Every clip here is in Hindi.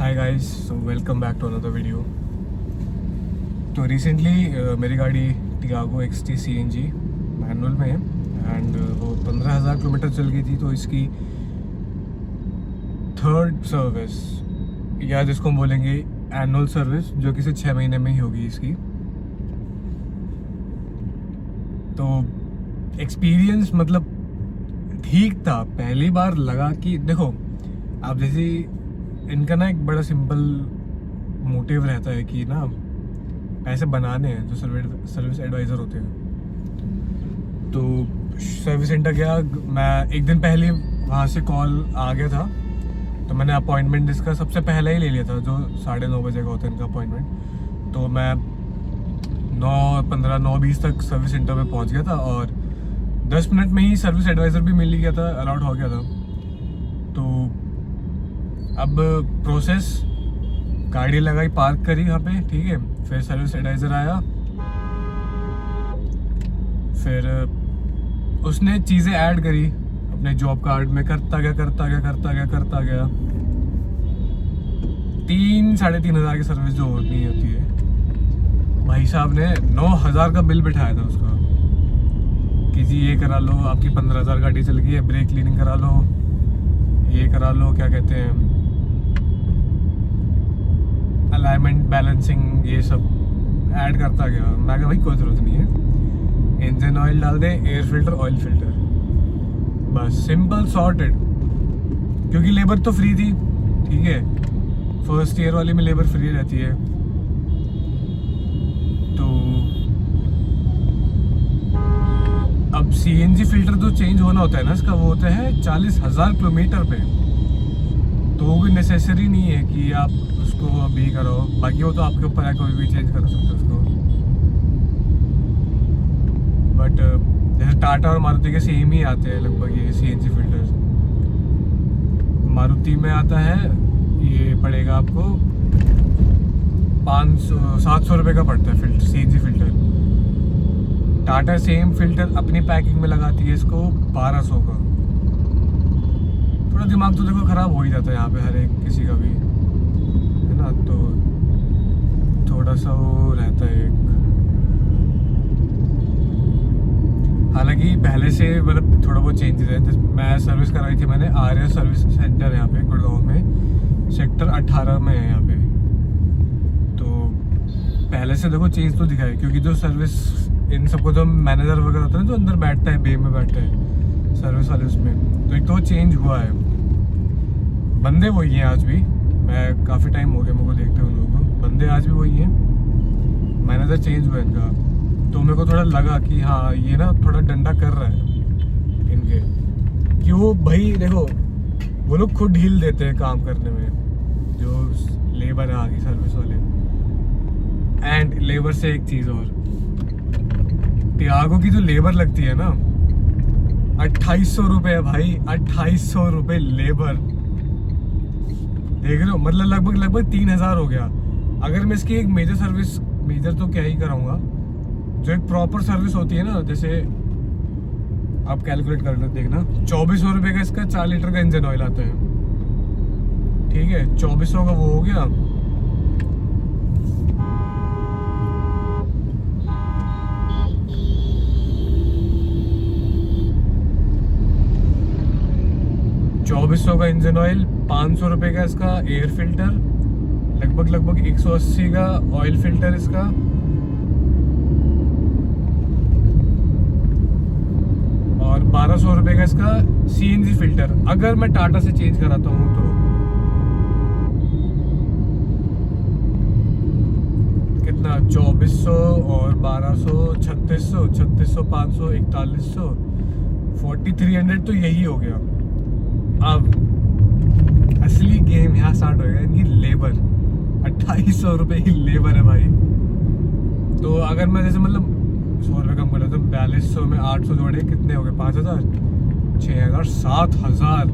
Hi guys, so welcome back to another video. तो रिसेंटली मेरी गाड़ी टियागो XT CNG मैनुअल में है एंड वो 15,000 किलोमीटर चल गई थी। तो इसकी थर्ड सर्विस या जिसको हम बोलेंगे एनुअल सर्विस, जो कि सिर्फ 6 महीने में ही होगी इसकी। तो एक्सपीरियंस मतलब ठीक था। पहली बार लगा कि देखो, आप जैसे इनका ना एक बड़ा सिंपल मोटिव रहता है कि ना पैसे बनाने हैं, जो सर्विस एडवाइज़र होते हैं। तो सर्विस सेंटर गया मैं, एक दिन पहले वहाँ से कॉल आ गया था। तो मैंने अपॉइंटमेंट इसका सबसे पहले ही ले लिया था, जो 9:30 बजे का होता है इनका अपॉइंटमेंट। तो मैं 9:15 9:20 तक सर्विस सेंटर में पहुँच गया था और 10 मिनट में ही सर्विस एडवाइज़र भी मिल गया था, अलॉट हो गया था। तो अब प्रोसेस, गाड़ी लगाई, पार्क करी यहाँ पे, ठीक है। फिर सर्विस एडवाइज़र आया, फिर उसने चीज़ें ऐड करी अपने जॉब कार्ड में, करता गया 3,000-3,500 की सर्विस जो होती है। भाई साहब ने 9,000 का बिल बिठाया था उसका कि जी ये करा लो, आपकी 15,000 गाड़ी चल गई है, ब्रेक क्लीनिंग करा लो, ये करा लो, क्या कहते हैं, अलाइनमेंट बैलेंसिंग, ये सब ऐड करता गया। मैं कहा भाई कोई ज़रूरत नहीं है, इंजन ऑयल डाल दे, एयर फिल्टर, ऑयल फिल्टर, बस सिंपल सॉर्टेड। क्योंकि लेबर तो फ्री थी, ठीक है, फर्स्ट ईयर वाली में लेबर फ्री रहती है। तो अब CNG फिल्टर जो चेंज होना होता है ना इसका, वो होता है 40,000 किलोमीटर पे। तो वो भी नेसेसरी नहीं है कि आप उसको अभी करो, बाकी वो तो आपके ऊपर है, कोई भी चेंज कर सकते हो उसको। बट जैसे टाटा और मारुति के सेम ही आते हैं लगभग ये CNG फिल्टर्स। मारुति में आता है, ये पड़ेगा आपको 700 रुपये का पड़ता है filter, CNG filter. Tata same filter अपनी पैकिंग में लगाती है इसको 1,200 का। थोड़ा दिमाग तो देखो ख़राब हो ही जाता है यहाँ पे हर एक किसी का भी, है ना। तो थोड़ा सा वो रहता है एक, हालांकि पहले से मतलब थोड़ा बहुत चेंजेस है। मैं सर्विस कराई थी मैंने, आर्या सर्विस सेंटर यहाँ पे गुड़गांव में, सेक्टर 18 में है यहाँ पे। तो पहले से देखो चेंज तो दिखा है, क्योंकि जो सर्विस इन सबको जो मैनेजर वगैरह होता है ना, जो अंदर बैठता है, बे में बैठता है सर्विस वाले, उसमें तो एक तो चेंज हुआ है। बंदे वही हैं आज भी, मैं काफ़ी टाइम हो गया मेरे को देखते हुए लोगों को, बंदे आज भी वही हैं, मैनेजर चेंज हुआ है इनका। तो मेरे को थोड़ा लगा कि हाँ ये ना थोड़ा डंडा कर रहा है इनके, क्यों भाई देखो वो लोग खुद ढील देते हैं काम करने में, जो लेबर है आगे सर्विस वाले। एंड लेबर से एक चीज़ और, टियागो की जो लेबर लगती है ना, 2,800 रुपये है भाई, 2,800 रुपये लेबर, देख रहे हो, मतलब लगभग 3,000 हो गया। अगर मैं इसकी एक मेजर तो क्या ही कराऊंगा, जो एक प्रॉपर सर्विस होती है ना, जैसे आप कैलकुलेट कर लो, देखना 2,400 रुपये का इसका 4 लीटर का इंजन ऑयल आता है, ठीक है, 2,400 का वो हो गया। $2,400 का इंजन ऑयल, 500 रुपये का इसका एयर फिल्टर, लगभग 180 का ऑयल फिल्टर इसका, और 1,200 रुपये का इसका CNG फिल्टर, अगर मैं टाटा से चेंज कराता हूँ तो। कितना, 2,400 और 1,200, 3,600, 500, 4,100, 4,300, तो यही हो गया। अब असली गेम यहाँ स्टार्ट हो गया, इनकी लेबर 2,800 रुपये की लेबर है भाई। तो अगर मैं जैसे मतलब 100 रुपये कम कर रहा, तो 4,200 में 800 जोड़े कितने हो गए, 5,000, 6,000, 7,000,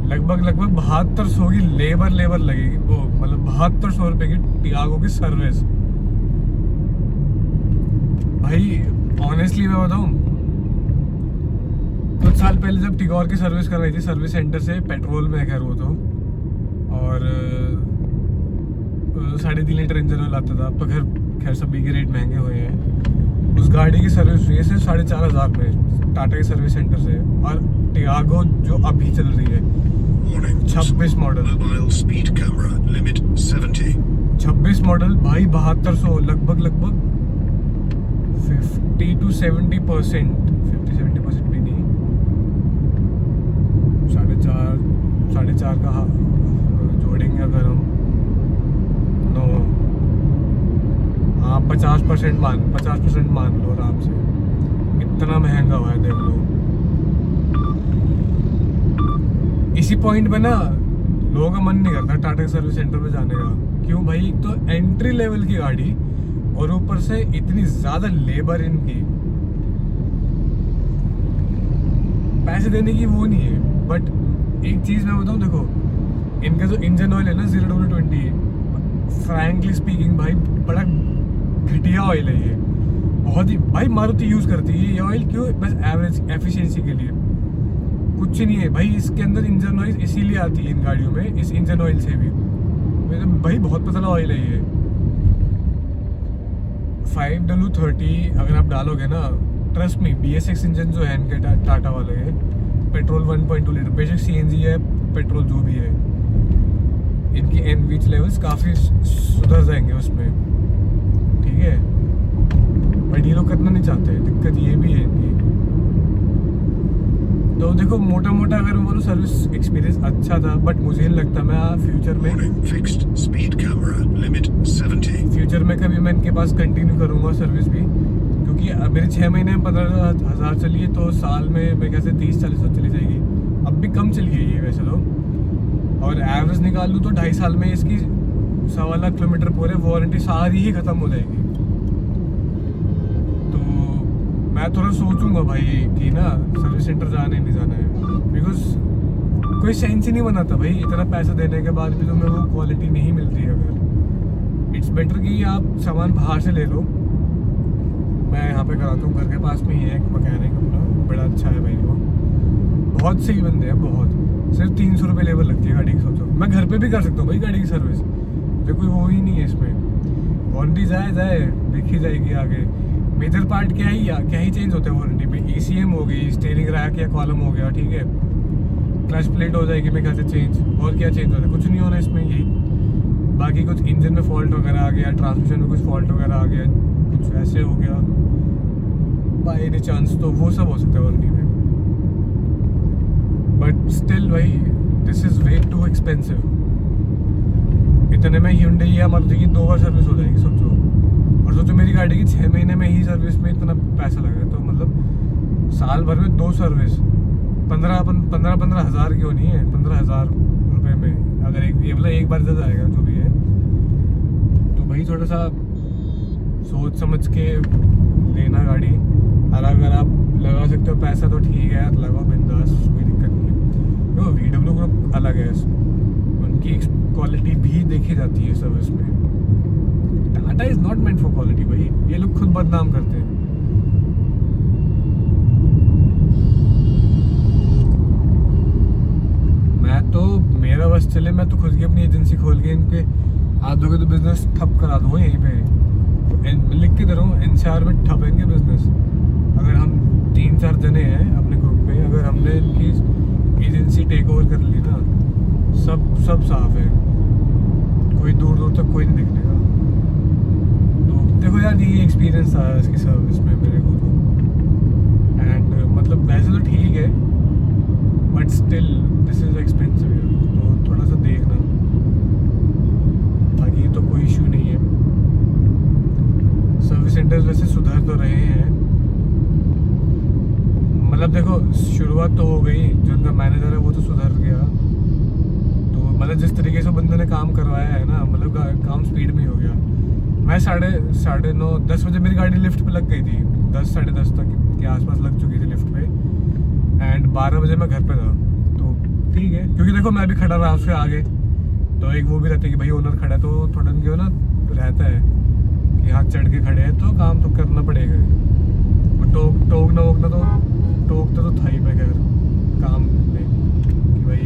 लगभग 7,200 की लेबर लगेगी वो, मतलब 7,200 रुपये की टियागो की सर्विस। भाई ऑनेस्टली मैं बताऊँ, कुछ साल पहले जब टिगोर की सर्विस कर रही थी सर्विस सेंटर से, पेट्रोल में खैर वो तो, और 3.5 लीटर इंजन ऑयल आता था। अब तो खैर सभी के रेट महंगे हुए हैं। उस गाड़ी की सर्विस हुई है सिर्फ 4,500 में टाटा के सर्विस सेंटर से। और टियागो जो अभी चल रही है 26 मॉडल, 26 मॉडल भाई 7200, लगभग 50 to 70%, 50-70% भी नहीं, 4.5 का जोड़ेंगे अगर हम 9, हाँ 50% मान लो आराम से। इतना महंगा हुआ है देख लो। इसी पॉइंट पे ना लोगों का मन नहीं करता टाटा सर्विस सेंटर पे जाने का। क्यों भाई, एक तो एंट्री लेवल की गाड़ी और ऊपर से इतनी ज्यादा लेबर इनकी, पैसे देने की वो नहीं है। बट एक चीज मैं बताऊं, देखो इनका जो इंजन ऑयल है ना 0W20, फ्रैंकली स्पीकिंग भाई बड़ा घटिया ऑयल है ये। बहुत ही भाई मारुति यूज करती है ये ऑयल। क्यों? बस एवरेज एफिशिएंसी के लिए, कुछ नहीं है भाई। इसके अंदर इंजन ऑयल इसीलिए आती है इन गाड़ियों में, इस इंजन ऑयल से भी भाई बहुत पतला ऑयल है ये। 5W30 अगर आप डालोगे ना, ट्रस्ट मी, BS6 इंजन जो है इनके टाटा वाले है, पेट्रोल 1.2 लीटर, बेशक CNG है, पेट्रोल जो भी है, इनकी NVH लेवल्स काफ़ी सुधर जाएंगे उसमें, ठीक है। बट ये लोग करना नहीं चाहते, दिक्कत ये भी है इनकी। तो देखो मोटा मोटा अगर मैं बोलूँ सर्विस एक्सपीरियंस अच्छा था, बट मुझे नहीं लगता मैं फ्यूचर में कभी मैं इनके पास कंटिन्यू करूँगा सर्विस भी। क्योंकि अब मेरे 6 महीने में 15,000 चली है, तो साल में मैं कैसे 30-40 तो चली जाएगी। अब भी कम चली है ये वैसे तो, और एवरेज निकाल लूँ तो 2.5 साल में इसकी 1.25 लाख किलोमीटर पूरे वारंटी सारी ही ख़त्म हो जाएगी। तो मैं थोड़ा सोचूंगा भाई कि ना सर्विस सेंटर जाना ही नहीं जाना है। बिकॉज कोई सेंस ही नहीं बनाता भाई, इतना पैसा देने के बाद भी तुम्हें वो क्वालिटी नहीं मिलती है। अगर इट्स बेटर कि आप सामान बाहर से ले लो। मैं यहाँ पे कराता हूँ, घर के पास में ही है एक मैकेनिक अपना, बड़ा अच्छा है भाई वो, बहुत सही बंदे हैं बहुत। सिर्फ 300 रुपये लेबर लगती है गाड़ी की। सोचो मैं घर पे भी कर सकता हूँ भाई गाड़ी की सर्विस, मुझे कोई वो ही नहीं है इसमें। वारंटी जाए देखी जाएगी आगे। मेजर पार्ट क्या ही चेंज होते हैं वारंटी में, ECM हो गई, स्टीयरिंग रैक या कॉलम हो गया, ठीक है, क्लच प्लेट हो जाएगी मेरे ख्याल से चेंज। और क्या चेंज होता है? कुछ नहीं होना इसमें, यही। बाकी कुछ इंजन में फॉल्ट वगैरह आ गया, ट्रांसमिशन में कुछ फॉल्ट वगैरह आ गया, कुछ वैसे हो गया बाय एनी चांस, तो वो सब हो सकता है वारंटी में। बट स्टिल भाई this is way too expensive. इतने में Hyundai या मारुति की 2 बार सर्विस हो जाएगी सोचो। और सोचो मेरी गाड़ी की 6 महीने में ही सर्विस में इतना पैसा लगा है, तो मतलब साल भर में 2 सर्विस 15 हज़ार क्यों नहीं है, 15,000 रुपये में अगर एक बार जा जाएगा जो भी है। तो भाई थोड़ा सा सोच समझ के लेना गाड़ी। और अगर आप लगा सकते हो पैसा तो ठीक है, लगाओ बिंदास, कोई दिक्कत नहीं है। तो VW ग्रुप अलग है, उनकी क्वालिटी भी देखी जाती है सर्विस में। Tata is not meant for quality भाई, ये लोग खुद बदनाम करते हैं। मैं तो मेरा बस चले, मैं तो खुद की अपनी एजेंसी खोल के इनके आधों के तो बिजनेस ठप करा दूंगा यहीं पे। लिख के दे रहा हूँ, NCR में ठपेंगे बिजनेस। अगर हम 3-4 जने हैं अपने ग्रुप में, अगर हमने इनकी एजेंसी टेक ओवर कर ली ना, सब साफ है, कोई दूर तक कोई नहीं दिखने का। तो देखो यार ये एक्सपीरियंस था इसकी सर्विस में मेरे को तो। एंड मतलब वैसे तो ठीक है, but still this is expensive, तो थोड़ा सा देखना। बाकी तो कोई इशू नहीं है। सर्विस सेंटर्स वैसे सुधर तो रहे हैं, मतलब देखो शुरुआत तो हो गई, जो उनका मैनेजर है वो तो सुधर गया। तो मतलब जिस तरीके से बंदे ने काम करवाया है ना, मतलब काम स्पीड में ही हो गया। मैं 9:30-10 बजे मेरी गाड़ी लिफ्ट पे लग गई थी, 10-10:30 तक के आसपास लग चुकी थी लिफ्ट पे। एंड 12 बजे मैं घर पे था, तो ठीक है। क्योंकि देखो मैं भी खड़ा रहा उससे आगे, तो एक वो भी रहता है कि भाई ओनर खड़ा है, तो थोड़ा क्यों ना रहता है कि हाथ चढ़ के खड़े हैं, तो काम तो करना पड़ेगा। टोकना तो था ही मैं खैर काम में कि भाई